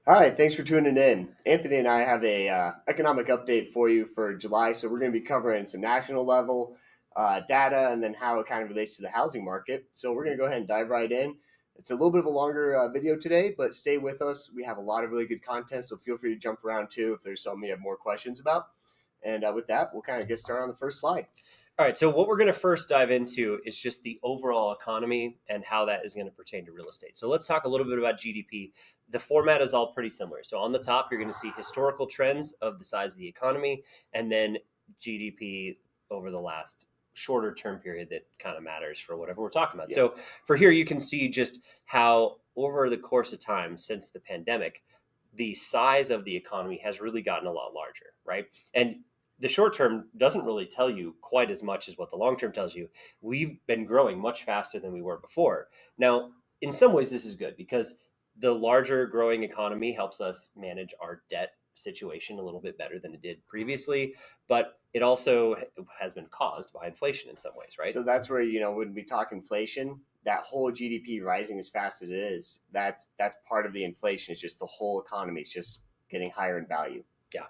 Hi, thanks for tuning in. Anthony and I have a economic update for you for July. So we're going to be covering some national level data and then how it kind of relates to the housing market. So we're going to go ahead and dive right in. It's a little bit of a longer video today, but stay with us. We have a lot of really good content, so feel free to jump around too if there's something you have more questions about. And with that, we'll kind of get started on the first slide. All right, so what we're going to first dive into is just the overall economy and how that is going to pertain to real estate. So let's talk a little bit about GDP. The format is all pretty similar. So on the top, you're going to see historical trends of the size of the economy, and then GDP over the last shorter term period that kind of matters for whatever we're talking about. Yes. So for here, you can see just how over the course of time since the pandemic, the size of the economy has really gotten a lot larger, right? And the short term doesn't really tell you quite as much as what the long term tells you. We've been growing much faster than we were before. Now, in some ways, this is good because the larger growing economy helps us manage our debt situation a little bit better than it did previously, but it also has been caused by inflation in some ways, right? So that's where, when we talk inflation, that whole GDP rising as fast as it is, that's part of the inflation. It's just the whole economy is just getting higher in value. Yeah.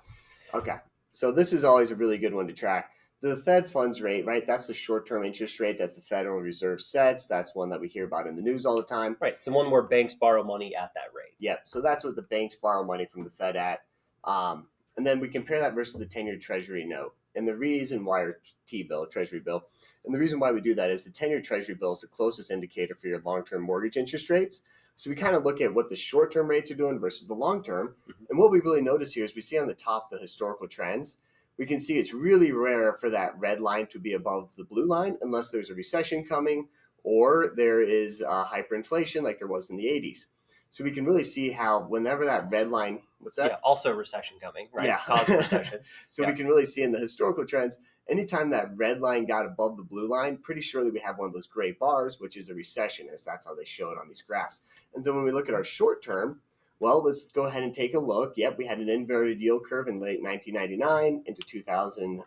Okay. So this is always a really good one to track. The Fed funds rate, right? That's the short-term interest rate that the Federal Reserve sets. That's one that we hear about in the news all the time. Right. It's the one where banks borrow money at that rate. Yep. So that's what the banks borrow money from the Fed at. And then we compare that versus the 10-year Treasury note. And the reason why, or T-bill, Treasury bill, and the reason why we do that is the 10-year Treasury bill is the closest indicator for your long-term mortgage interest rates. So we kind of look at what the short-term rates are doing versus the long-term. Mhm. And what we really notice here is we see on the top the historical trends. We can see it's really rare for that red line to be above the blue line unless there's a recession coming or there is hyperinflation like there was in the 80s. So we can really see how whenever that red line, what's that? Yeah, also recession coming, right? Yeah. Causing recessions. So Yeah. we can really see in the historical trends, anytime that red line got above the blue line, pretty surely we have one of those gray bars, which is a recession, as that's how they show it on these graphs. And so when we look at our short term, well, let's go ahead and take a look. Yep, we had an inverted yield curve in late 1999 into 2000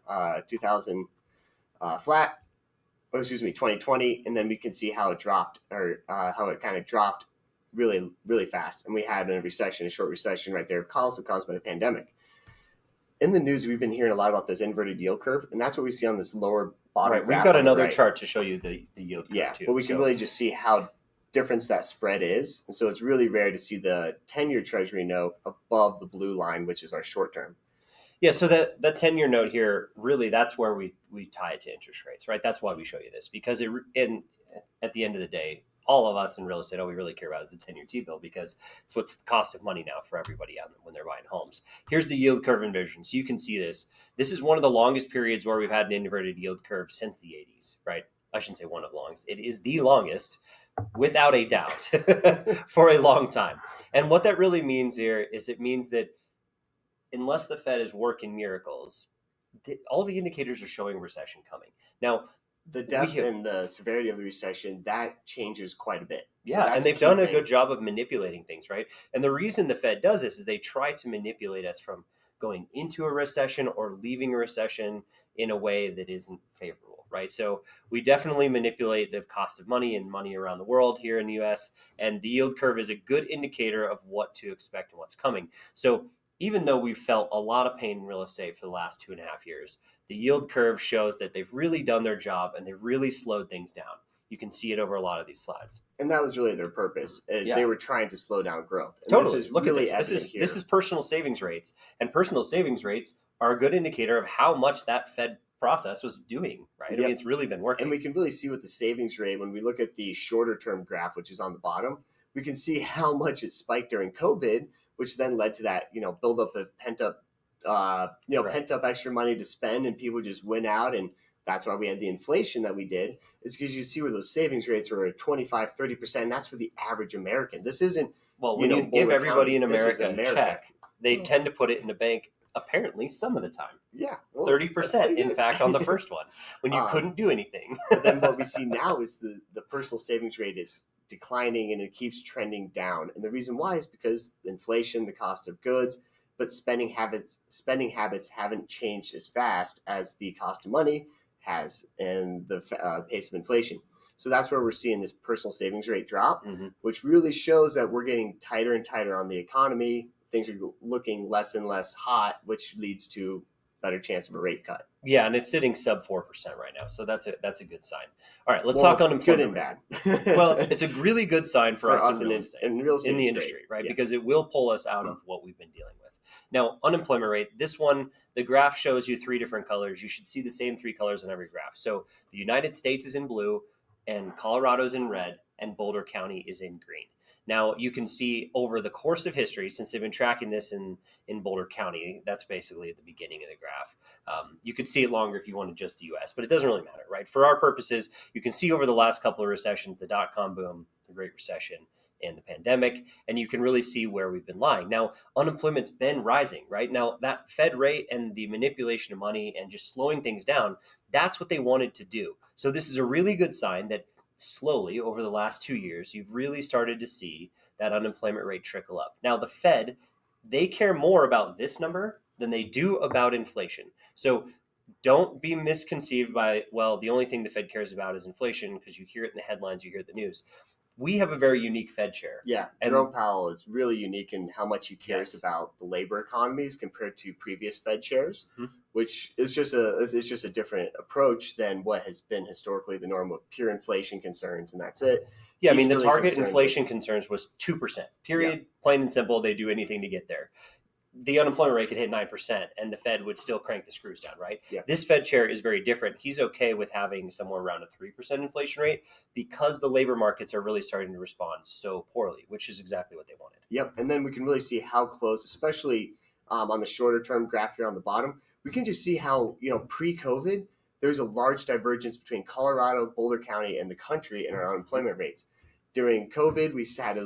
flat, or excuse me, 2020, and then we can see how it dropped, or how it kind of dropped really, really fast. And we had a recession, a short recession right there, also caused by the pandemic. In the news, we've been hearing a lot about this inverted yield curve, and that's what we see on this lower bottom Right. We've graph got on the another right. chart to show you the yield curve Yeah, too. but we can really just see how different that spread is. And so it's really rare to see the 10-year Treasury note above the blue line, which is our short term. Yeah, so that 10-year note here, really, that's where we tie it to interest rates, right? That's why we show you this, because at the end of the day, all of us in real estate, all we really care about is the 10-year T-bill, because it's what's the cost of money now for everybody when they're buying homes. Here's the yield curve inversion. So you can see this. This is one of the longest periods where we've had an inverted yield curve since the 80s, right? I shouldn't say one of the longest. It is the longest, without a doubt, for a long time. And what that really means here is it means that unless the Fed is working miracles, all the indicators are showing recession coming. Now, the depth and the severity of the recession, that changes quite a bit. Yeah, and they've done a good job of manipulating things, right? And the reason the Fed does this is they try to manipulate us from going into a recession or leaving a recession in a way that isn't favorable, right? So we definitely manipulate the cost of money and money around the world here in the US, and the yield curve is a good indicator of what to expect and what's coming. So even though we've felt a lot of pain in real estate for the last 2.5 years, the yield curve shows that they've really done their job and they've really slowed things down. You can see it over a lot of these slides. And that was really their purpose, is they were trying to slow down growth. And totally. This is Look really at this. evident here. This is personal savings rates, and personal savings rates are a good indicator of how much that Fed process was doing, right? Yep. I mean, it's really been working. And we can really see with the savings rate, when we look at the shorter term graph, which is on the bottom, we can see how much it spiked during COVID, which then led to that, build up of pent up, pent up extra money to spend, and people just went out, and that's why we had the inflation that we did, is because you see where those savings rates are at 25, 30%. And that's for the average American. This isn't, well, when you give everybody in America a check, they Oh. tend to put it in the bank apparently some of the time. Yeah. Well, 30%, in fact, on the first one, when you couldn't do anything. But then what we see now is the personal savings rate is declining and it keeps trending down. And the reason why is because inflation, the cost of goods, but spending habits haven't changed as fast as the cost of money has and the pace of inflation. So that's where we're seeing this personal savings rate drop, Mm-hmm. which really shows that we're getting tighter and tighter on the economy. Things are looking less and less hot, which leads to better chance of a rate cut. Yeah, and it's sitting sub 4% right now, so that's a good sign. All right, let's Well, talk unemployment good and rate. bad. Well, it's a really good sign for us in real estate, in real estate, in the it's industry, great. right? Yeah. Because it will pull us out of what we've been dealing with. Now, unemployment rate, this one, the graph shows you three different colors. You should see the same three colors in every graph. So the United States is in blue, and Colorado's in red, and Boulder County is in green. Now, you can see over the course of history, since they've been tracking this in Boulder County, that's basically at the beginning of the graph. You could see it longer if you wanted just the US, but it doesn't really matter, right? For our purposes, you can see over the last couple of recessions, the dot-com boom, the Great Recession, and the pandemic, and you can really see where we've been lying. Now, unemployment's been rising, right? Now, that Fed rate and the manipulation of money and just slowing things down, that's what they wanted to do. So this is a really good sign that slowly over the last 2 years, you've really started to see that unemployment rate trickle up. Now, the Fed, they care more about this number than they do about inflation. So don't be misconceived by, well, the only thing the Fed cares about is inflation because you hear it in the headlines, you hear it in the news. We have a very unique Fed chair. Yeah, Jerome Powell is really unique in how much he cares about the labor economies compared to previous Fed chairs, which is just a different approach than what has been historically the norm of pure inflation concerns, and that's it. Yeah, I mean, the target inflation concerns was 2%, period, plain and simple. They do anything to get there. The unemployment rate could hit 9% and the Fed would still crank the screws down, right? Yeah. This Fed chair is very different. He's okay with having somewhere around a 3% inflation rate because the labor markets are really starting to respond so poorly, which is exactly what they wanted. Yep. And then we can really see how close, especially on the shorter term graph here on the bottom, we can just see how, pre-COVID, there's a large divergence between Colorado, Boulder County, and the country in our unemployment rates. During COVID, we had,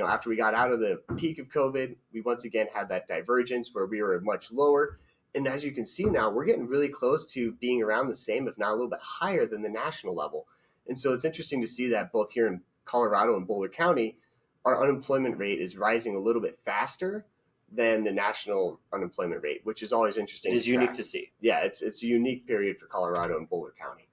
after we got out of the peak of COVID, we once again had that divergence where we were much lower. And as you can see now, we're getting really close to being around the same, if not a little bit higher than the national level. And so it's interesting to see that both here in Colorado and Boulder County, our unemployment rate is rising a little bit faster than the national unemployment rate, which is always interesting. It is unique to see. Yeah, it's a unique period for Colorado and Boulder County.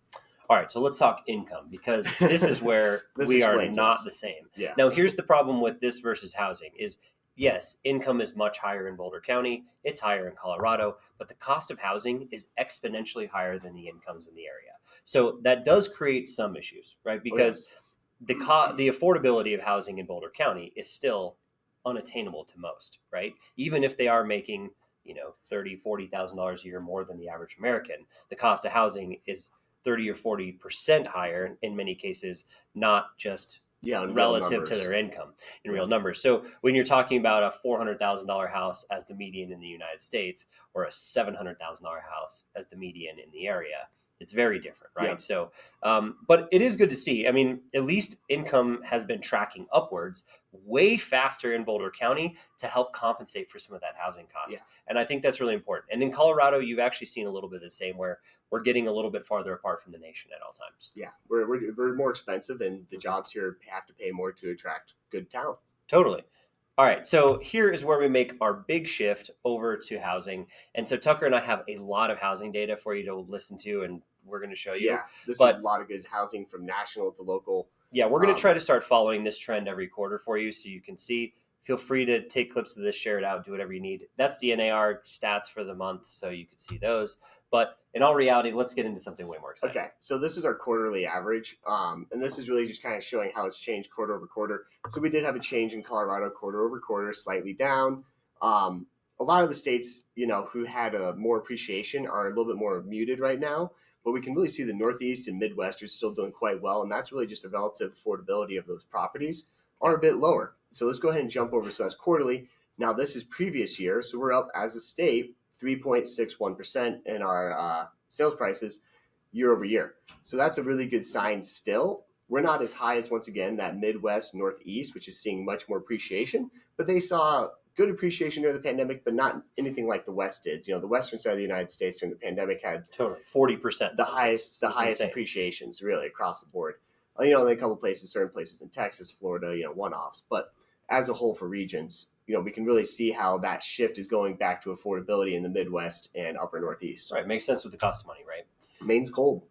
All right, so let's talk income because this is where we are not the same. Yeah. Now, here's the problem with this versus housing is, yes, income is much higher in Boulder County. It's higher in Colorado, but the cost of housing is exponentially higher than the incomes in the area. So that does create some issues, right? Because the affordability of housing in Boulder County is still unattainable to most, right? Even if they are making, $30,000-$40,000 a year more than the average American, the cost of housing is 30 or 40% higher in many cases, not just relative to their income in real numbers. So when you're talking about a $400,000 house as the median in the United States or a $700,000 house as the median in the area, it's very different, right? Yeah. So, but it is good to see. I mean, at least income has been tracking upwards way faster in Boulder County to help compensate for some of that housing cost. Yeah. And I think that's really important. And in Colorado, you've actually seen a little bit of the same where we're getting a little bit farther apart from the nation at all times. Yeah, we're more expensive and the jobs here have to pay more to attract good talent. Totally. All right, so here is where we make our big shift over to housing. And so Tucker and I have a lot of housing data for you to listen to, and we're going to show you. Yeah, this is a lot of good housing from national to local. Yeah, we're going to try to start following this trend every quarter for you so you can see. Feel free to take clips of this, share it out, do whatever you need. That's the NAR stats for the month, so you can see those. But in all reality, let's get into something way more exciting. Okay, so this is our quarterly average, and this is really just kind of showing how it's changed quarter over quarter. So we did have a change in Colorado quarter over quarter, slightly down. A lot of the states, who had more appreciation are a little bit more muted right now, but we can really see the Northeast and Midwest are still doing quite well, and that's really just the relative affordability of those properties are a bit lower. So let's go ahead and jump over. So that's quarterly. Now this is previous year, so we're up as a state 3.61% in our sales prices year over year. So that's a really good sign still. We're not as high as, once again, that Midwest, Northeast, which is seeing much more appreciation, but they saw good appreciation during the pandemic, but not anything like the West did. The western side of the United States during the pandemic had totally 40%. The highest appreciations really across the board. In a couple of places, certain places in Texas, Florida, one-offs. But as a whole for regions, we can really see how that shift is going back to affordability in the Midwest and upper Northeast. Right. Makes sense with the cost of money, right? Maine's cold.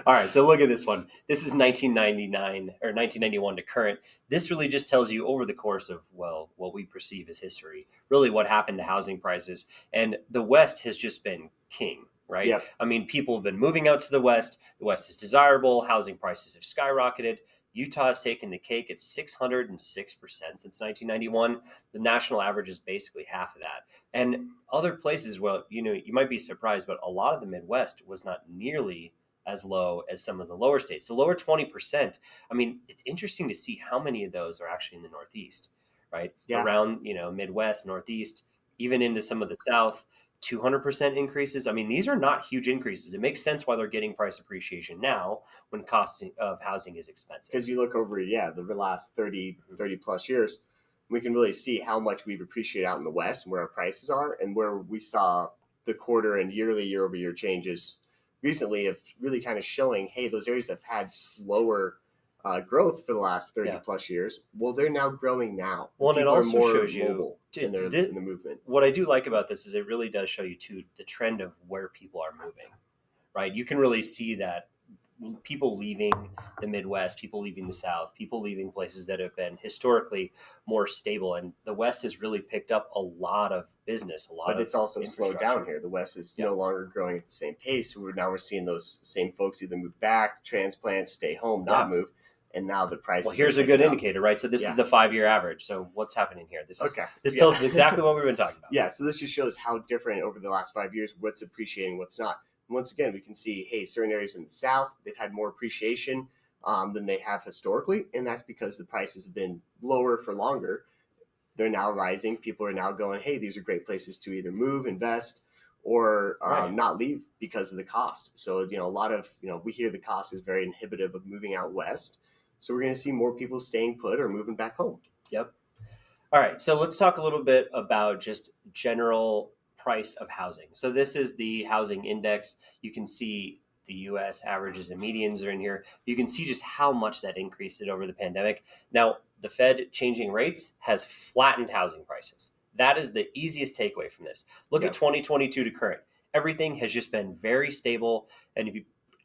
All right, so look at this one. This is 1999 or 1991 to current. This really just tells you over the course of, well, what we perceive as history, really what happened to housing prices. And the West has just been king, right? Yep. I mean, people have been moving out to the West. The West is desirable. Housing prices have skyrocketed. Utah has taken the cake at 606% since 1991. The national average is basically half of that. And other places, well, you might be surprised, but a lot of the Midwest was not nearly as low as some of the lower states. The lower 20%, I mean, it's interesting to see how many of those are actually in the Northeast, right? Yeah. Around, Midwest, Northeast, even into some of the South, 200% increases. I mean, these are not huge increases. It makes sense why they're getting price appreciation now when cost of housing is expensive. Because you look over, the last 30 plus years, we can really see how much we've appreciated out in the West and where our prices are, and where we saw the quarter and yearly year over year changes recently of really kind of showing, hey, those areas that have had slower growth for the last 30 Yeah. plus years, well, they're now growing now. Well, and it People are also more shows you mobile in the movement. what I do like about this is it really does show you too the trend of where people are moving, right? You can really see that people leaving the Midwest, people leaving the South, people leaving places that have been historically more stable, and the West has really picked up a lot of business, a lot But of it's also slowed infrastructure. down here. The West is Yeah. no longer growing at the same pace. So we're seeing those same folks either move back, transplant, stay home, not Yeah. move, and now the prices. Well, here's are a good picking up. indicator, right? So this Yeah. is the 5-year average. So what's happening here? This Okay. tells us exactly what we've been talking about. Yeah. So this just shows how different over the last 5 years, what's appreciating, what's not. And once again, we can see, hey, certain areas in the South, they've had more appreciation than they have historically, and that's because the prices have been lower for longer. They're now rising. People are now going, hey, these are great places to either move, invest, or Right. not leave because of the cost. So, a lot of, we hear the cost is very inhibitive of moving out west. So we're going to see more people staying put or moving back home. Yep. All right, so let's talk a little bit about just general price of housing. So this is the housing index. You can see the US averages and medians are in here. You can see just how much that increased it over the pandemic. Now, the Fed changing rates has flattened housing prices. That is the easiest takeaway from this. Look Yep. at 2022 to current. Everything has just been very stable. And if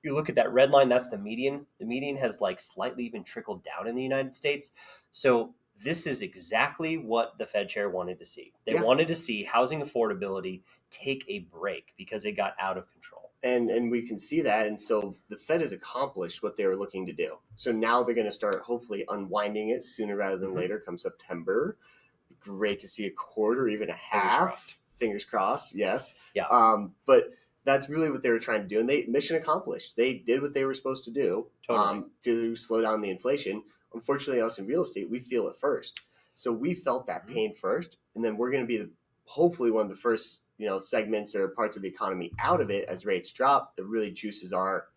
you look at that red line, that's the median. The median has like slightly even trickled down in the United States. So this is exactly what the Fed chair wanted to see. They Yeah. wanted to see housing affordability take a break because it got out of control. And we can see that. And so the Fed has accomplished what they were looking to do. So now they're going to start hopefully unwinding it sooner rather than later come September. Great to see a quarter, even a half. Fingers crossed. Yes. Yeah. But that's really what they were trying to do. And they mission accomplished. They did what they were supposed to do Totally. to slow down the inflation. Unfortunately, us in real estate, we feel it first. So we felt that pain first. And then we're going to be hopefully one of the first segments or parts of the economy out of it as rates drop. That really juices our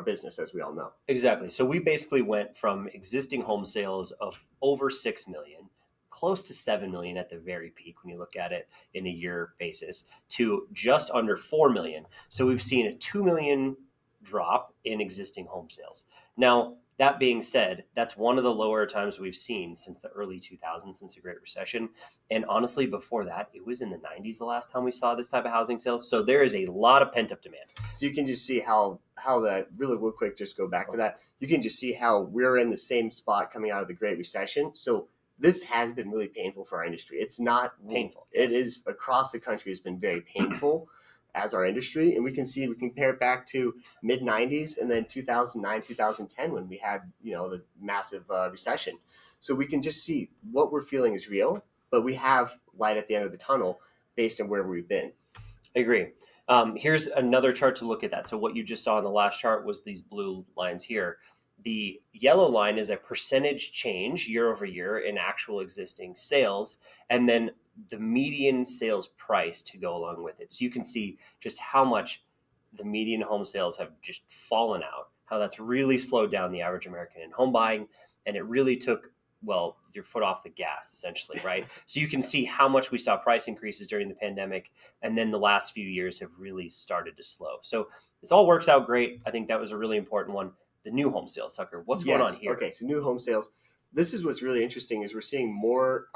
business, as we all know. Exactly. So we basically went from existing home sales of over 6 million, close to 7 million at the very peak when you look at it in a year basis, to just under 4 million. So we've seen a 2 million drop in existing home sales. Now, that being said, that's one of the lower times we've seen since the early 2000s, since the Great Recession. And honestly, before that, it was in the 90s the last time we saw this type of housing sales. So there is a lot of pent up demand. So you can just see how that really real quick, just go back to that. You can just see how we're in the same spot coming out of the Great Recession. So this has been really painful for our industry. It's not Painful. It is across the country has been very painful as our industry. And we can compare it back to mid 90s and then 2009, 2010 when we had, the massive recession. So we can just see what we're feeling is real, but we have light at the end of the tunnel based on where we've been. I agree. Here's another chart to look at that. So what you just saw in the last chart was these blue lines here. The yellow line is a percentage change year over year in actual existing sales, and then the median sales price to go along with it. So you can see just how much the median home sales have just fallen out, how that's really slowed down the average American in home buying, and it really took your foot off the gas, essentially, right? So you can see how much we saw price increases during the pandemic, and then the last few years have really started to slow. So this all works out great. I think that was a really important one. The new home sales, Tucker. What's going on here? Okay, so new home sales. This is what's really interesting is we're seeing more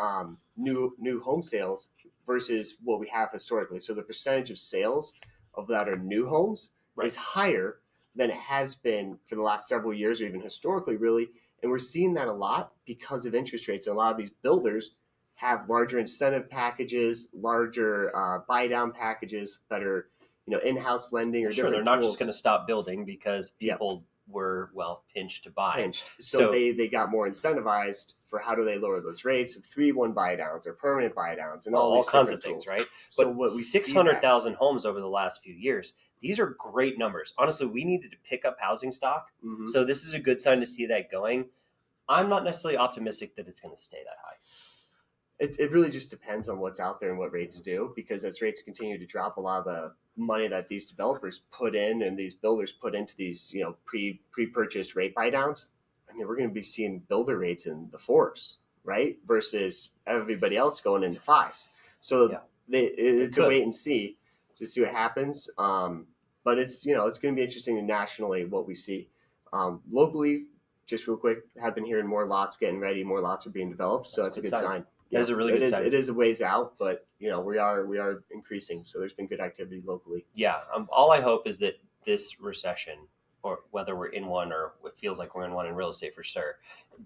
new home sales versus what we have historically. So the percentage of sales of that are new homes Right. is higher than it has been for the last several years or even historically, really. And we're seeing that a lot because of interest rates. And a lot of these builders have larger incentive packages, larger buy down packages, better in-house lending or Sure, they're different not just going tools. to stop building because Yep, people were, well, pinched to buy. pinched. So So, they got more incentivized for how do they lower those rates of 3-1 buy downs or permanent buy downs and well, all all these kinds of different things, tools. right? So But what we see that 600,000 homes over the last few years, these are great numbers. Honestly, we needed to pick up housing stock. mhm. So, this is a good sign to see that going. I'm not necessarily optimistic that it's going to stay that high. It really just depends on what's out there and what rates do, because as rates continue to drop, a lot of the money that these developers put in and these builders put into these pre-purchase rate buy downs, I mean, we're going to be seeing builder rates in the fours, right, versus everybody else going in the fives. So Yeah, it's a could. wait and see to see what happens. But it's going to be interesting nationally what we see. Locally, just real quick, have been hearing more lots getting ready, more lots are being developed, so that's a good sign. That Yeah, is a really good sign. it is a ways out, but we are increasing. So there's been good activity locally. Yeah. All I hope is that this recession, or whether we're in one or it feels like we're in one in real estate for sure,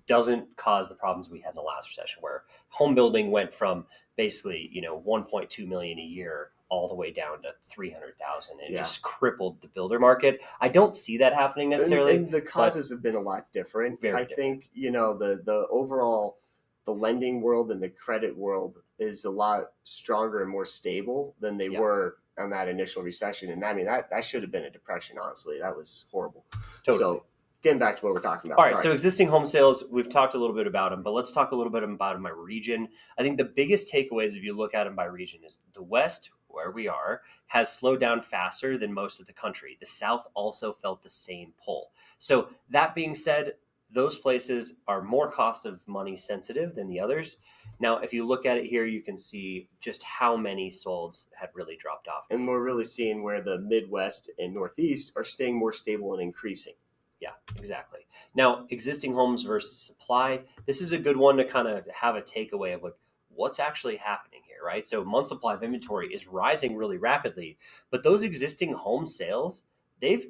doesn't cause the problems we had in the last recession, where home building went from basically 1.2 million a year all the way down to 300,000 and Yeah. just crippled the builder market. I don't see that happening necessarily, And the but causes have been a lot different. very I different. think the overall the lending world and the credit world is a lot stronger and more stable than they Yeah. were on that initial recession. And I mean that should have been a depression. Honestly, that was horrible. Totally. So getting back to what we're talking about. All right, Sorry. so existing home sales, we've talked a little bit about them, but let's talk a little bit about them by region. I think the biggest takeaways, if you look at them by region, is the West, where we are, has slowed down faster than most of the country. The South also felt the same pull. So that being said, those places are more cost of money sensitive than the others. Now, if you look at it here, you can see just how many solds had really dropped off. And we're really seeing where the Midwest and Northeast are staying more stable and increasing. Yeah, exactly. Now, existing homes versus supply. This is a good one to kind of have a takeaway of like what's actually happening here, right? So, month supply of inventory is rising really rapidly, but those existing home sales, they've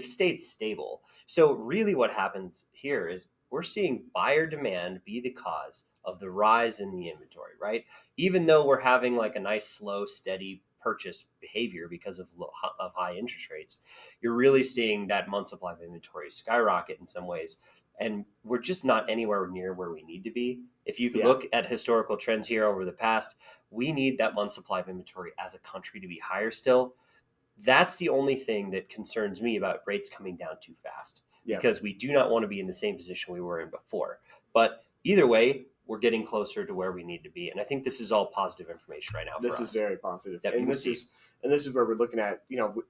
stayed stable. So, really what happens here is we're seeing buyer demand be the cause of the rise in the inventory, right? Even though we're having like a nice slow steady purchase behavior because of high interest rates, you're really seeing that month supply of inventory skyrocket in some ways. And we're just not anywhere near where we need to be. If you Yeah. look at historical trends here over the past, we need that month supply of inventory as a country to be higher still. That's the only thing that concerns me about rates coming down too fast, Yeah. because we do not want to be in the same position we were in before. But either way, we're getting closer to where we need to be. And I think this is all positive information right now This for is us. very positive. That And this is where we're looking at,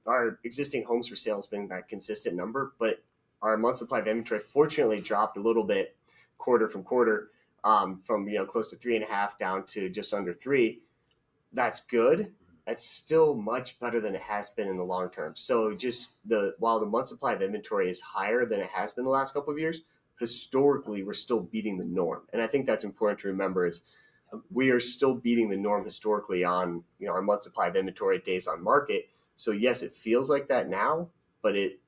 our existing homes for sales being that consistent number, but our month supply of inventory fortunately dropped a little bit quarter from quarter, from close to 3.5 down to just under 3. That's good. That's still much better than it has been in the long term. So just while the month supply of inventory is higher than it has been the last couple of years, historically we're still beating the norm. And I think that's important to remember is we are still beating the norm historically on our month supply of inventory days on market. So yes, it feels like that now, but it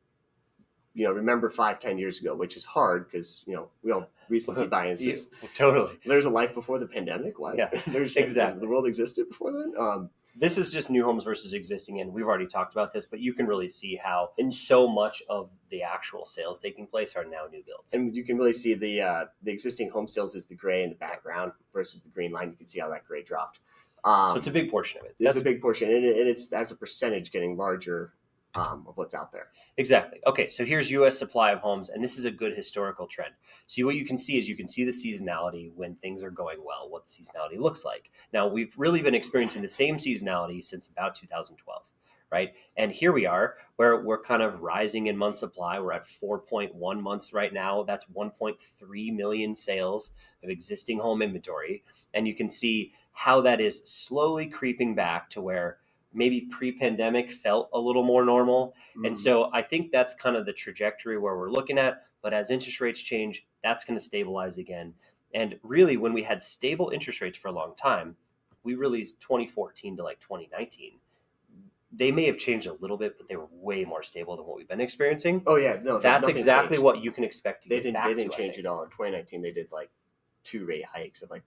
remember 5-10 years ago, which is hard because we all recency biases. Totally. There's a life before the pandemic. What? Yeah, There's exactly. The world existed before then. This is just new homes versus existing, and we've already talked about this, but you can really see how so much of the actual sales taking place are now new builds. And you can really see the existing home sales is the gray in the background versus the green line. You can see how that gray dropped. So it's a big portion of it. It's a big portion, and it's as a percentage getting larger of what's out there. Exactly. Okay, so here's U.S. supply of homes, and this is a good historical trend. So what you can see is the seasonality when things are going well, what the seasonality looks like. Now, we've really been experiencing the same seasonality since about 2012, right? And here we are, where we're kind of rising in month supply. We're at 4.1 months right now. That's 1.3 million sales of existing home inventory. And you can see how that is slowly creeping back to where maybe pre-pandemic felt a little more normal. And so I think that's kind of the trajectory where we're looking at. But as interest rates change, that's going to stabilize again. And really, when we had stable interest rates for a long time, we really 2014 to like 2019, they may have changed a little bit, but they were way more stable than what we've been experiencing. Oh yeah, no, That's nothing exactly changed. what you can expect to They get didn't back they didn't to, I change think. at all in 2019. They did like 2 rate hikes of like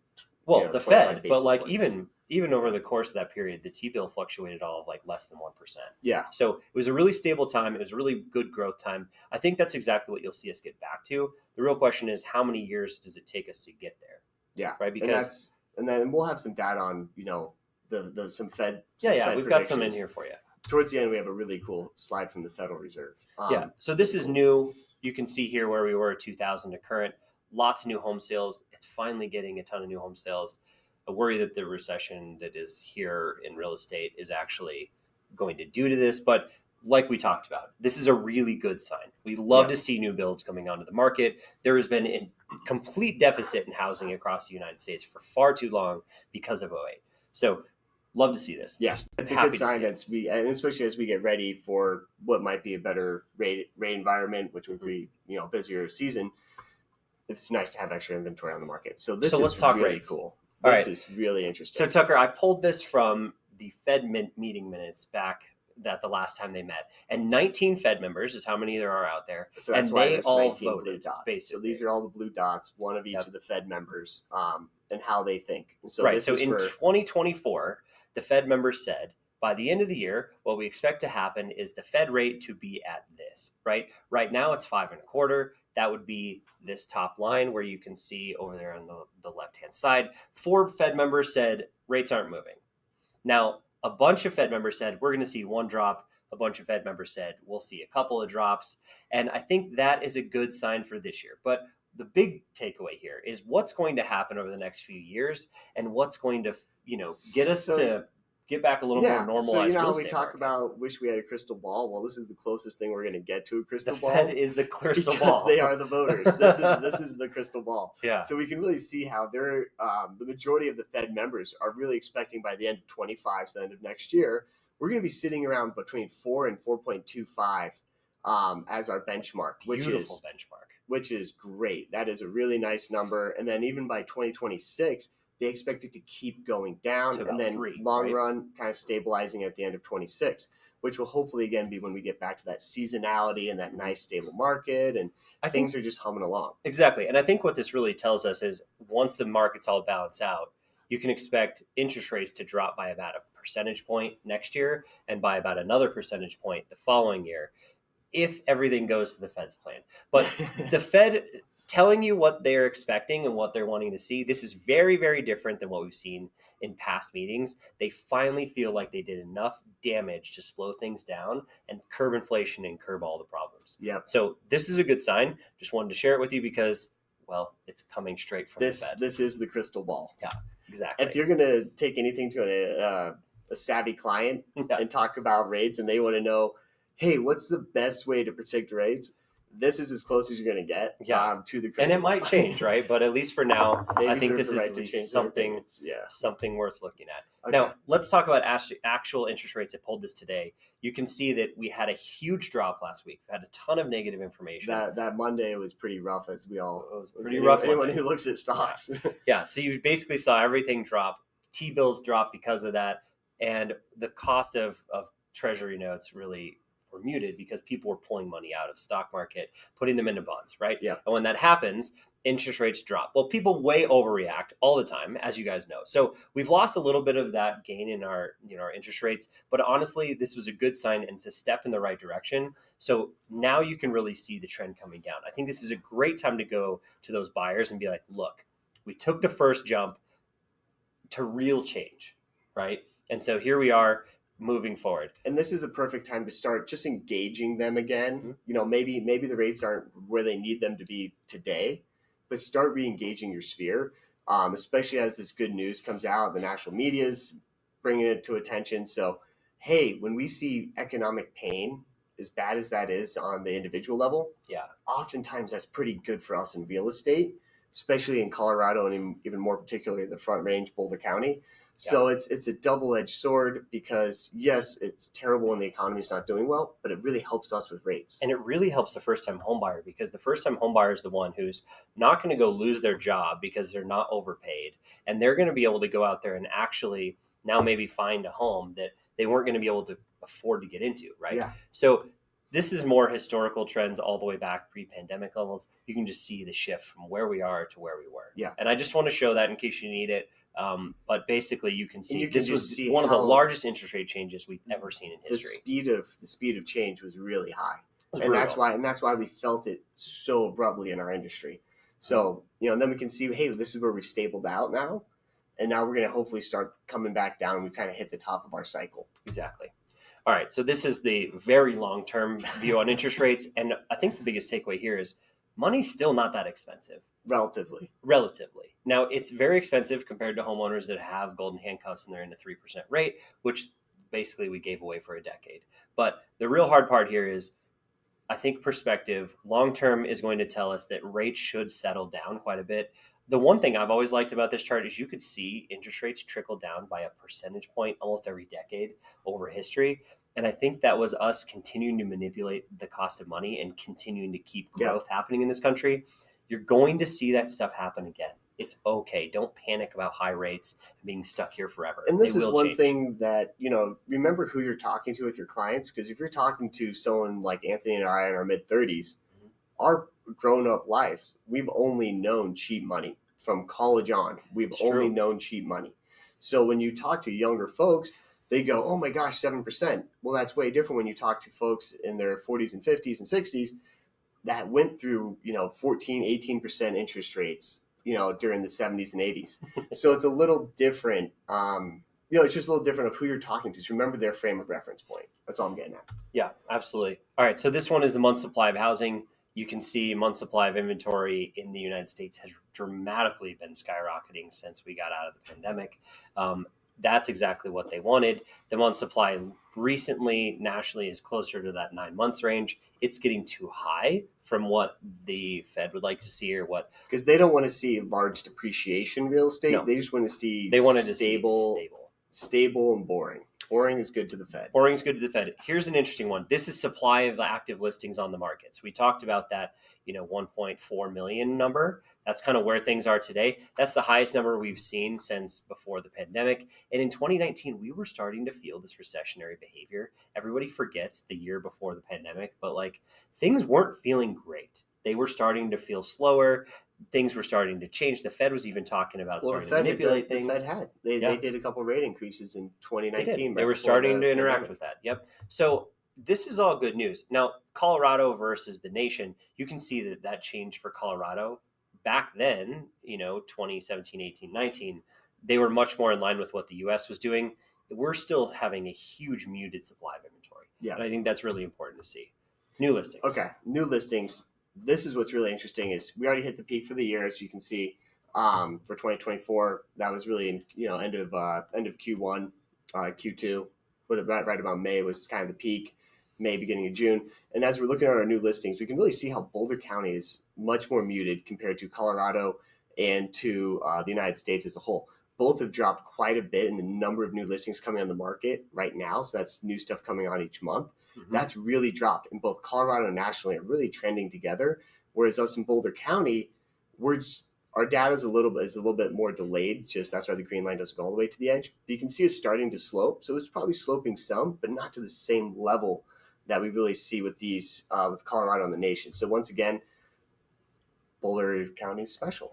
Well, the 25 Fed, but basis like points. even over the course of that period, the T bill fluctuated all of like less than 1%. Yeah, So it was a really stable time. It was a really good growth time. I think that's exactly what you'll see us get back to. The real question is, how many years does it take us to get there? yeah, Right? Because and then we'll have some data on the yeah, some yeah, Fed we've got some in predictions. here for you. Towards the end, we have a really cool slide from the Federal Reserve. Yeah. So this is new. You can see here where we were at 2000 to current. Lots of new home sales. It's finally getting a ton of new home sales. I worry that the recession that is here in real estate is actually going to do to this. But like we talked about, this is a really good sign. We love Yeah, to see new builds coming onto the market. There has been a complete deficit in housing across the United States for far too long because of '08. So love to see this. yeah, Just it's a good happy to sign see it. as and especially as we get ready for what might be a better rate environment, which would Mhm. be busier season. It's nice to have extra inventory on the market. So this So let's is talk really rates. cool. All This right. is really So interesting. Tucker, I pulled this from the Fed meeting minutes back that the last time they met, and 19 Fed members is how many there are out there, So that's and why they there's all 19 blue voted dots. So basically. these are all the blue dots, one of each Yep. of the Fed members, and how they think. And so Right. this So is in for 2024, the Fed members said by the end of the year, what we expect to happen is the Fed rate to be at this. Right now, it's 5.25. That would be this top line where you can see over there on the left hand side. 4 Fed members said rates aren't moving. Now, a bunch of Fed members said we're going to see one drop. A bunch of Fed members said we'll see a couple of drops. And I think that is a good sign for this year. But the big takeaway here is what's going to happen over the next few years and what's going to, get us so to get back a little more yeah. So you normalized know real how we estate talk market. about wish we had a crystal ball. Well, this is the closest thing we're going to get to a The crystal Fed ball is the crystal because ball. they are the voters. This is the crystal ball. Yeah. So we can really see how they're the majority of the Fed members are really expecting by the end of 25, so the end of next year, we're going to be sitting around between 4 and 4.25 as our benchmark, Beautiful benchmark. which is great. That is a really nice number. And then even by 2026, they expect it to keep going down, To and about then 3, long right? run kind of stabilizing at the end of 26, which will hopefully again be when we get back to that seasonality and that nice stable market, and I think things are just humming along. exactly. And I think what this really tells us is once the markets all balance out, you can expect interest rates to drop by about a percentage point next year and by about another percentage point the following year if everything goes to the Fed's plan. But the Fed telling you what they're expecting and what they're wanting to see, this is very, very different than what we've seen in past meetings. They finally feel like they did enough damage to slow things down and curb inflation and curb all the problems. Yep. So this is a good sign. Just wanted to share it with you because, well, it's coming straight from the Fed. This is the crystal ball. Yeah, exactly. If you're going to take anything to a savvy client Yeah. and talk about rates, and they want to know, hey, what's the best way to predict rates? This is as close as you're going to get to the crystal And it ball. might change, right? But at least for now, They I think reserve this the is right at to least change their something opinions. Yeah. something worth looking at. Okay. Now, let's talk about actual interest rates. I pulled this today. You can see that we had a huge drop last week. We had a ton of negative information. That Monday was pretty rough, as we all. It was pretty rough Anyone Monday. who looks at stocks. Yeah, so you basically saw everything drop. T-bills drop because of that, and the cost of treasury notes really were muted because people were pulling money out of stock market, putting them into bonds, right? Yeah. And when that happens, interest rates drop. Well, people way overreact all the time, as you guys know. So we've lost a little bit of that gain in our our interest rates, but honestly, this was a good sign and it's a step in the right direction. So now you can really see the trend coming down. I think this is a great time to go to those buyers and be like, look, we took the first jump to real change, right? And so here we are moving forward. And this is a perfect time to start just engaging them again. Mm-hmm. Maybe the rates aren't where they need them to be today, but start re-engaging your sphere, especially as this good news comes out. The national media is bringing it to attention. So, hey, when we see economic pain, as bad as that is on the individual level, Yeah, oftentimes that's pretty good for us in real estate, especially in Colorado and even more particularly the Front Range, Boulder County. So it's a double-edged sword because, yes, it's terrible when the economy's not doing well, but it really helps us with rates. and it really helps the first-time home buyer because the first-time home buyer is the one who's not going to go lose their job because they're not overpaid, and they're going to be able to go out there and actually now maybe find a home that they weren't going to be able to afford to get into, right? Yeah. So this is more historical trends all the way back pre-pandemic levels. You can just see the shift from where we are to where we were. Yeah. And I just want to show that in case you need it. But basically, you can see you can this just was see one of the how largest interest rate changes we've ever seen in the history. speed of change was really high, It was and brutal. that's why we felt it so abruptly in our industry. So and then we can see, hey, this is where we've stabled out now, and now we're going to hopefully start coming back down. We kind of hit the top of our cycle. Exactly. All right. So this is the very long-term view on interest rates, and I think the biggest takeaway here is money's still not that expensive. Relatively. Now, it's very expensive compared to homeowners that have golden handcuffs and they're in a 3% rate, which basically we gave away for a decade. But the real hard part here is, I think perspective long term is going to tell us that rates should settle down quite a bit. The one thing I've always liked about this chart is you could see interest rates trickle down by a percentage point almost every decade over history. And I think that was us continuing to manipulate the cost of money and continuing to keep growth happening in this country. You're going to see that stuff happen again. It's okay. Don't panic about high rates and being stuck here forever. And this They is will one change. thing that, remember who you're talking to with your clients. Because if you're talking to someone like Anthony and I in our mid 30s, our grown up lives, we've only known cheap money from college on. We've It's only true. known cheap money. So when you talk to younger folks, they go, oh my gosh, 7%. Well, that's way different when you talk to folks in their 40s and 50s and 60s that went through, 14, 18% interest rates, during the 70s and 80s. So it's a little different. It's just a little different of who you're talking to. So remember their frame of reference point. That's all I'm getting at. Yeah, absolutely. All right. So this one is the month supply of housing. You can see month supply of inventory in the United States has dramatically been skyrocketing since we got out of the pandemic. That's exactly what they wanted. The month supply recently nationally is closer to that 9 months range. It's getting too high from what the Fed would like to see, or what, because they don't want to see large depreciation real estate. No. They just want to see they wanted to stable, see stable. stable and boring. Boring is good to the Fed. Boring's good to the Fed. Here's an interesting one. This is supply of active listings on the markets. We talked about that, 1.4 million number. That's kind of where things are today. That's the highest number we've seen since before the pandemic. And in 2019, we were starting to feel this recessionary behavior. Everybody forgets the year before the pandemic, but things weren't feeling great. They were starting to feel slower. Things were starting to change. The Fed was even talking about starting to manipulate things. The Fed had. They did a couple of rate increases in 2019. They were starting to interact with that. Yep. So this is all good news. Now, Colorado versus the nation, you can see that changed for Colorado. Back then, 2017, 18, 19, they were much more in line with what the U.S. was doing. We're still having a huge muted supply of inventory. Yeah. And I think that's really important to see. New listings. Okay. New listings. This is what's really interesting is we already hit the peak for the year, as you can see. For 2024, that was really in end of Q1, Q2, but right about May was kind of the peak. May, beginning of June. And as we're looking at our new listings, we can really see how Boulder County is much more muted compared to Colorado and to the United States as a whole. Both have dropped quite a bit in the number of new listings coming on the market right now. So that's new stuff coming on each month. Mm-hmm. That's really dropped. And both Colorado and nationally are really trending together. Whereas us in Boulder County, our data is a little bit more delayed. Just that's why the green line doesn't go all the way to the edge. But you can see it's starting to slope. So it's probably sloping some, but not to the same level that we really see with these with Colorado and the nation. So once again, Boulder County is special.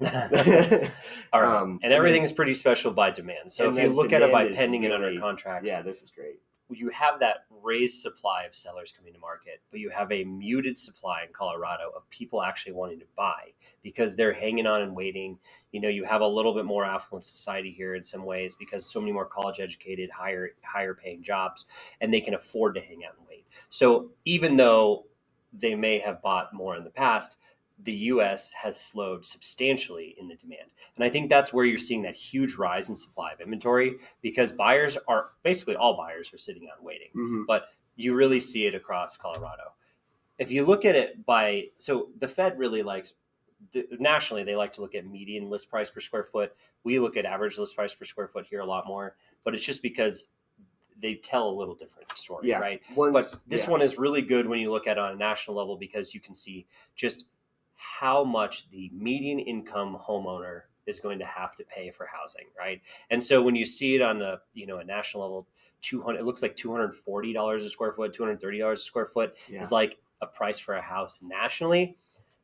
All right. And everything's pretty special by demand. So if you look at it by pending and under contracts, yeah, this is great. You have that raised supply of sellers coming to market, but you have a muted supply in Colorado of people actually wanting to buy because they're hanging on and waiting. You have a little bit more affluent society here in some ways because so many more college educated, higher paying jobs, and they can afford to hang out and wait. So even though they may have bought more in the past, the U.S. has slowed substantially in the demand. And I think that's where you're seeing that huge rise in supply of inventory because basically all buyers are sitting on waiting. Mm-hmm. But you really see it across Colorado. If you look at it so the Fed really nationally, they like to look at median list price per square foot. We look at average list price per square foot here a lot more, but it's just because they tell a little different story, right? But this one is really good when you look at it on a national level because you can see just how much the median income homeowner is going to have to pay for housing, right? And so when you see it on a national level, 200, it looks like $240 a square foot, $230 a square foot Yeah. is like a price for a house nationally.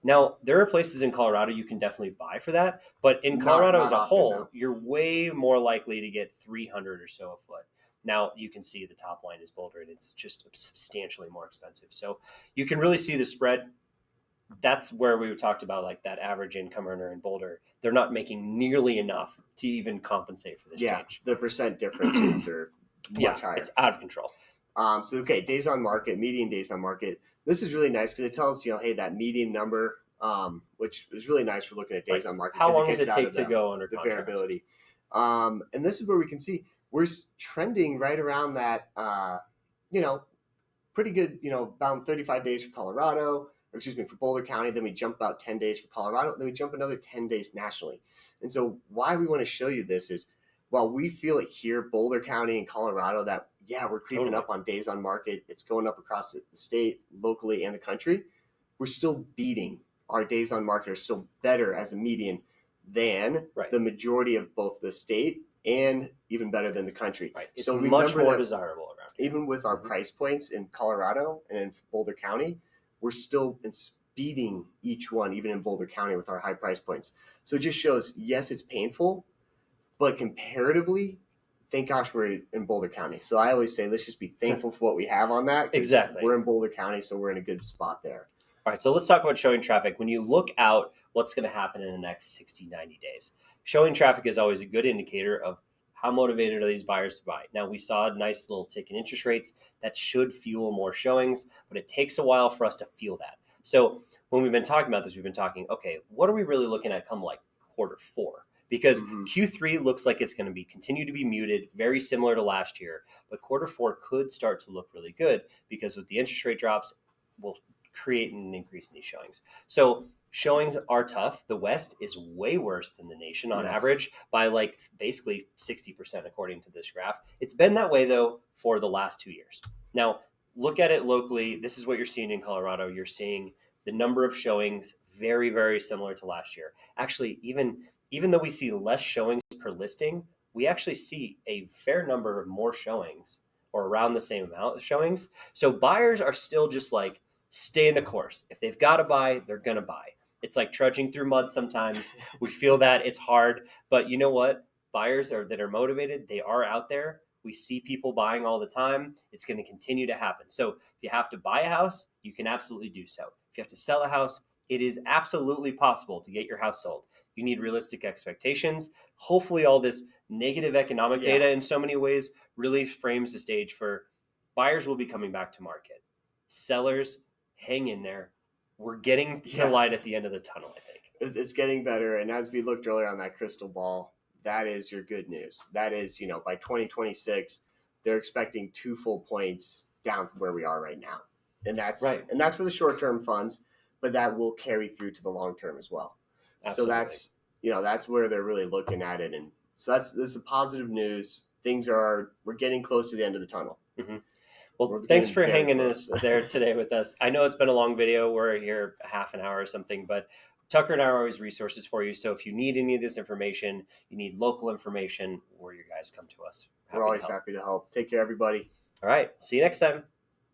Now, there are places in Colorado you can definitely buy for that, but in Colorado as Not a often, whole, though. you're way more likely to get 300 or so a foot. Now, you can see the top line is Boulder, and it's just substantially more expensive. So you can really see the spread. That's where we talked about like that average income earner in Boulder. They're not making nearly enough to even compensate for this Yeah, change. the percent differences are much higher. It's out of control. Okay, days on market, median days on market. This is really nice because it tells hey, that median number, which is really nice for looking at days on market. How long it does gets it out take of to go under the contract? variability. And this is where we can see we're trending right around that, pretty good, about 35 days for Colorado, or excuse me, for Boulder County. Then we jump about 10 days for Colorado. Then we jump another 10 days nationally. And so why we want to show you this is while we feel it here, Boulder County and Colorado, that, yeah, we're creeping up on days on market. It's going up across the state, locally, and the country. We're still beating our days on market are still better as a median than the majority of both the state and even better than the country. Right. It's so much more desirable around here. Even with our price points in Colorado and in Boulder County, we're still beating each one, even in Boulder County with our high price points. So it just shows, yes, it's painful, but comparatively, thank gosh we're in Boulder County. So I always say, let's just be thankful for what we have on that. Exactly. We're in Boulder County, so we're in a good spot there. All right, so let's talk about showing traffic. When you look out what's going to happen in the next 60, 90 days, showing traffic is always a good indicator of how motivated are these buyers to buy. Now, we saw a nice little tick in interest rates that should fuel more showings, but it takes a while for us to feel that. So when we've been talking about this, we've been talking, okay, what are we really looking at come like Q4? Because Q3 looks like it's going to continue to be muted, very similar to last year, but Q4 could start to look really good because with the interest rate drops, we'll create an increase in these showings. So showings are tough. The West is way worse than the nation on average by like basically 60% according to this graph. It's been that way though for the last 2 years. Now look at it locally. This is what you're seeing in Colorado. You're seeing the number of showings very, very similar to last year. Actually, even though we see less showings per listing, we actually see a fair number of more showings or around the same amount of showings. So buyers are still just like, stay in the course. If they've got to buy, they're going to buy. It's like trudging through mud sometimes. We feel that it's hard, but you know what? Buyers that are motivated, they are out there. We see people buying all the time. It's going to continue to happen. So if you have to buy a house, you can absolutely do so. If you have to sell a house, it is absolutely possible to get your house sold. You need realistic expectations. Hopefully all this negative economic data in so many ways really frames the stage for buyers will be coming back to market. Sellers, hang in there. We're getting to light at the end of the tunnel, I think. It's getting better. And as we looked earlier on that crystal ball, that is your good news. That is, by 2026, they're expecting 2 full points down from where we are right now. And that's And that's for the short-term funds, but that will carry through to the long term as well. Absolutely. So that's where they're really looking at it. And so this is positive news. We're getting close to the end of the tunnel. Mm-hmm. Well, thanks for hanging us there today with us. I know it's been a long video. We're here a half an hour or something, but Tucker and I are always resources for you. So if you need any of this information, you need local information, where your guys come to us. We're always happy to help. Take care, everybody. All right. See you next time.